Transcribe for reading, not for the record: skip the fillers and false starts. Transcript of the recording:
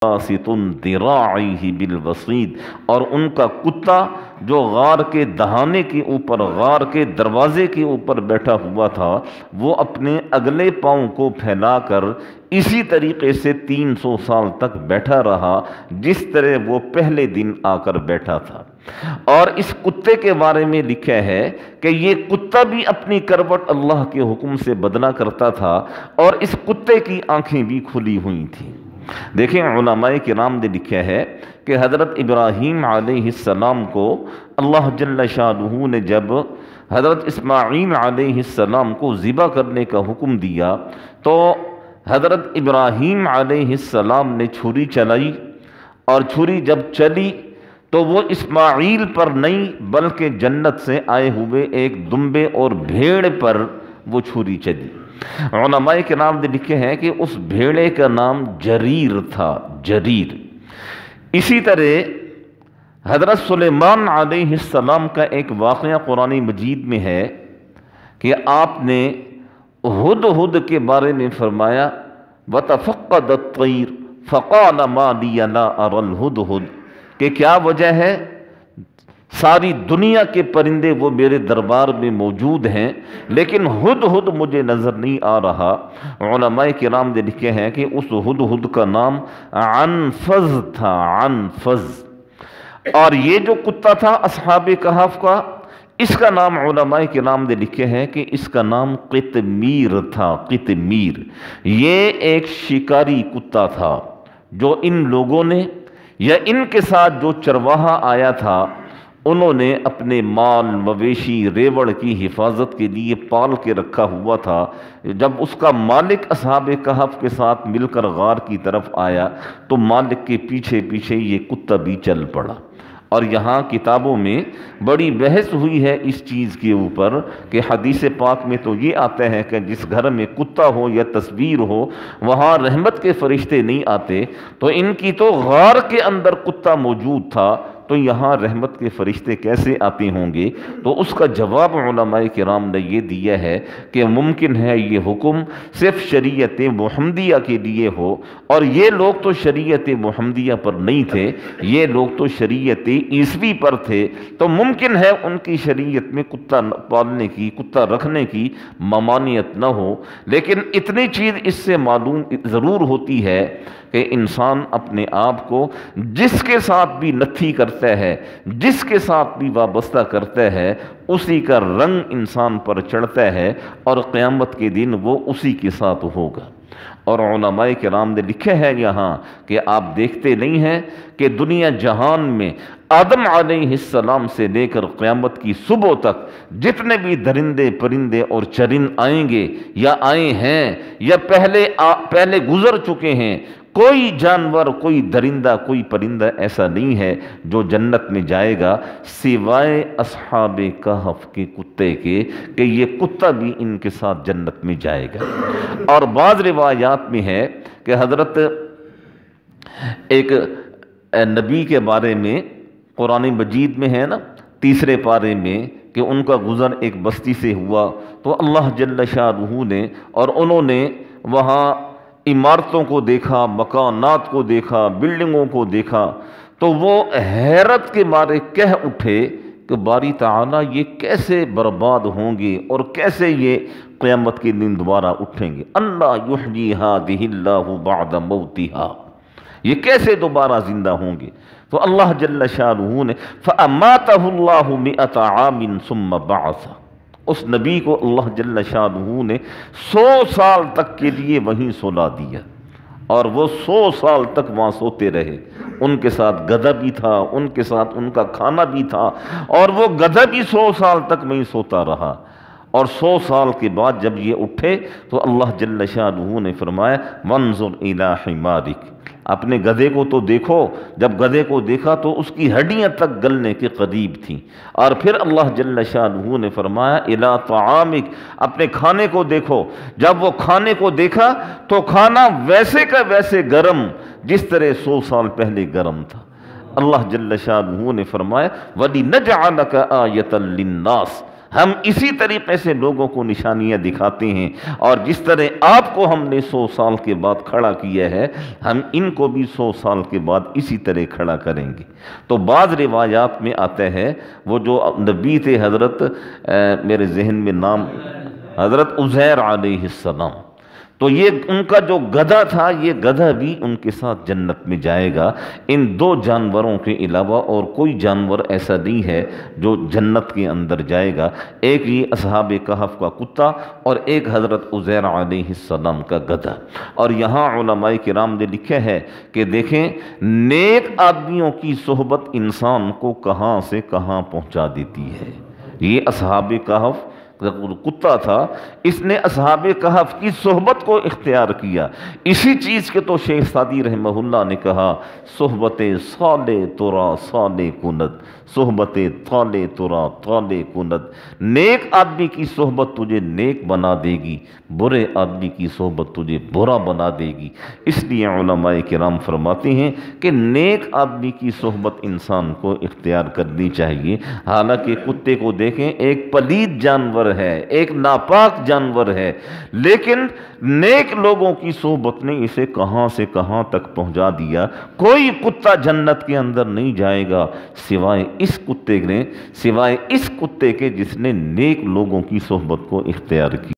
باسط ذراعیہ بالوصید، اور ان کا کتا جو غار کے دہانے کے اوپر، غار کے دروازے کے اوپر بیٹھا ہوا تھا، وہ اپنے اگلے پاؤں کو پھیلا کر اسی طریقے سے 300 سال تک بیٹھا رہا جس طرح وہ پہلے دن آ کر بیٹھا تھا۔ اور اس کتے کے بارے میں لکھا ہے کہ یہ کتا بھی اپنی کروٹ اللہ کے حکم سے بدلا کرتا تھا، اور اس کتے کی آنکھیں بھی کھلی ہوئی تھیں۔ دیکھیں علماء کرام نے لکھا ہے کہ حضرت ابراہیم علیہ السلام کو اللہ جل شانہ نے جب حضرت اسماعیل علیہ السلام کو ذبح کرنے کا حکم دیا تو حضرت ابراہیم علیہ السلام نے چھری چلائی، اور چھری جب چلی تو وہ اسماعیل پر نہیں بلکہ جنت سے آئے ہوئے ایک دمبے اور بھیڑ پر وہ چھری چلی۔ علماء کرام نے لکھے ہیں کہ اس بھیڑے کا نام جریر تھا، جریر۔ اسی طرح حضرت سلیمان علیہ السلام کا ایک واقعہ قرآن مجید میں ہے کہ آپ نے ہدہد کے بارے میں فرمایا وَتَفَقَّدَ الطَّيْرُ فَقَالَ مَا لِيَ لَا أَرَى الْهُدْهُدْ، کہ کیا وجہ ہے، ساری دنیا کے پرندے وہ میرے دربار میں موجود ہیں لیکن ہدہد مجھے نظر نہیں آ رہا۔ علماء کرام نے لکھے ہیں کہ اس ہدہد کا نام عنفز تھا، عنفز۔ اور یہ جو کتا تھا اصحاب کہف کا، اس کا نام علماء کرام نے لکھے ہیں کہ اس کا نام قطمیر تھا، قطمیر۔ یہ ایک شکاری کتا تھا جو ان لوگوں نے یا ان کے ساتھ جو چرواہا آیا تھا انہوں نے اپنے مال مویشی ریوڑ کی حفاظت کے لیے پال کے رکھا ہوا تھا۔ جب اس کا مالک اصحاب کہف کے ساتھ مل کر غار کی طرف آیا تو مالک کے پیچھے پیچھے یہ کتا بھی چل پڑا۔ اور یہاں کتابوں میں بڑی بحث ہوئی ہے اس چیز کے اوپر کہ حدیث پاک میں تو یہ آتا ہے کہ جس گھر میں کتا ہو یا تصویر ہو وہاں رحمت کے فرشتے نہیں آتے، تو ان کی تو غار کے اندر کتا موجود تھا تو یہاں رحمت کے فرشتے کیسے آتے ہوں گے؟ تو اس کا جواب علماء کرام نے یہ دیا ہے کہ ممکن ہے یہ حکم صرف شریعت محمدیہ کے لیے ہو، اور یہ لوگ تو شریعت محمدیہ پر نہیں تھے، یہ لوگ تو شریعت عیسوی پر تھے، تو ممکن ہے ان کی شریعت میں کتا پالنے کی، کتا رکھنے کی ممانعت نہ ہو۔ لیکن اتنی چیز اس سے معلوم ضرور ہوتی ہے کہ انسان اپنے آپ کو جس کے ساتھ بھی نتھی کرتا ہے، جس کے ساتھ بھی وابستہ کرتا ہے، اسی کا رنگ انسان پر چڑھتا ہے اور قیامت کے دن وہ اسی کے ساتھ ہوگا۔ اور علماء کرام نے لکھے ہیں یہاں کہ آپ دیکھتے نہیں ہیں کہ دنیا جہان میں آدم علیہ السلام سے لے کر قیامت کی صبح تک جتنے بھی درندے پرندے اور چرند آئیں گے یا آئے ہیں یا پہلے گزر چکے ہیں، کوئی جانور، کوئی درندہ، کوئی پرندہ ایسا نہیں ہے جو جنت میں جائے گا سوائے اصحاب کہف کے کتے کے، کہ یہ کتا بھی ان کے ساتھ جنت میں جائے گا۔ اور بعض روایات میں ہے کہ حضرت ایک نبی کے بارے میں قرآن مجید میں ہے نا 3 پارے میں کہ ان کا گزر ایک بستی سے ہوا تو اللہ جل شانہ نے، اور انہوں نے وہاں عمارتوں کو دیکھا، مکانات کو دیکھا، بلڈنگوں کو دیکھا، تو وہ حیرت کے مارے کہہ اٹھے کہ باری تعالیٰ یہ کیسے برباد ہوں گے اور کیسے یہ قیامت کے دن دوبارہ اٹھیں گے؟ اللہ یحیی ہذہ اللہ بعد موتہا، یہ کیسے دوبارہ زندہ ہوں گے؟ تو اللہ جل شانہ نے فَأَمَاتَهُ اللَّهُ مِئَةَ عَامٍ ثُمَّ بَعَثَهُ، اس نبی کو اللہ جل شانہ نے 100 سال تک کے لیے وہیں سلا دیا، اور وہ 100 سال تک وہاں سوتے رہے۔ ان کے ساتھ گدھا بھی تھا، ان کے ساتھ ان کا کھانا بھی تھا، اور وہ گدھا بھی 100 سال تک وہیں سوتا رہا۔ اور 100 سال کے بعد جب یہ اٹھے تو اللہ جل شانہ نے فرمایا وَانظُرْ إِلَىٰ حِمَارِكَ، اپنے گدھے کو تو دیکھو۔ جب گدھے کو دیکھا تو اس کی ہڈیاں تک گلنے کے قریب تھیں، اور پھر اللہ جل شانہ نے فرمایا إِلَىٰ طَعَامِكَ، اپنے کھانے کو دیکھو۔ جب وہ کھانے کو دیکھا تو کھانا ویسے کا ویسے گرم جس طرح 100 سال پہلے گرم تھا۔ اللہ جل شانہ نے فرمایا وَلِنَجْعَلَكَ آیَةً لِلنَّاسِ، ہم اسی طریقے سے لوگوں کو نشانیاں دکھاتے ہیں، اور جس طرح آپ کو ہم نے 100 سال کے بعد کھڑا کیا ہے، ہم ان کو بھی 100 سال کے بعد اسی طرح کھڑا کریں گے۔ تو بعض روایات میں آتا ہے وہ جو نبی تھے حضرت میرے ذہن میں نام حضرت عزیر علیہ السلام، تو یہ ان کا جو گدھا تھا، یہ گدھا بھی ان کے ساتھ جنت میں جائے گا۔ ان دو جانوروں کے علاوہ اور کوئی جانور ایسا نہیں ہے جو جنت کے اندر جائے گا، ایک یہ اصحاب کہف کا کتا اور ایک حضرت عزیر علیہ السلام کا گدھا۔ اور یہاں علماء کرام نے لکھا ہے کہ دیکھیں نیک آدمیوں کی صحبت انسان کو کہاں سے کہاں پہنچا دیتی ہے۔ یہ اصحاب کہف کتا تھا، اس نے اصحاب کہف کی صحبت کو اختیار کیا۔ اسی چیز کے تو شیخ سعدی رحمہ اللہ نے کہا صحبت صالح ترا صالح کند، صحبت طالح ترا طالح کند۔ نیک آدمی کی صحبت تجھے نیک بنا دے گی، برے آدمی کی صحبت تجھے برا بنا دے گی۔ اس لیے علماء کرام فرماتے ہیں کہ نیک آدمی کی صحبت انسان کو اختیار کرنی چاہیے۔ حالانکہ کتے کو دیکھیں ایک پلید جانور ہے، ایک ناپاک جانور ہے، لیکن نیک لوگوں کی صحبت نے اسے کہاں سے کہاں تک پہنچا دیا۔ کوئی کتا جنت کے اندر نہیں جائے گا سوائے اس کتے کے جس نے نیک لوگوں کی صحبت کو اختیار کی۔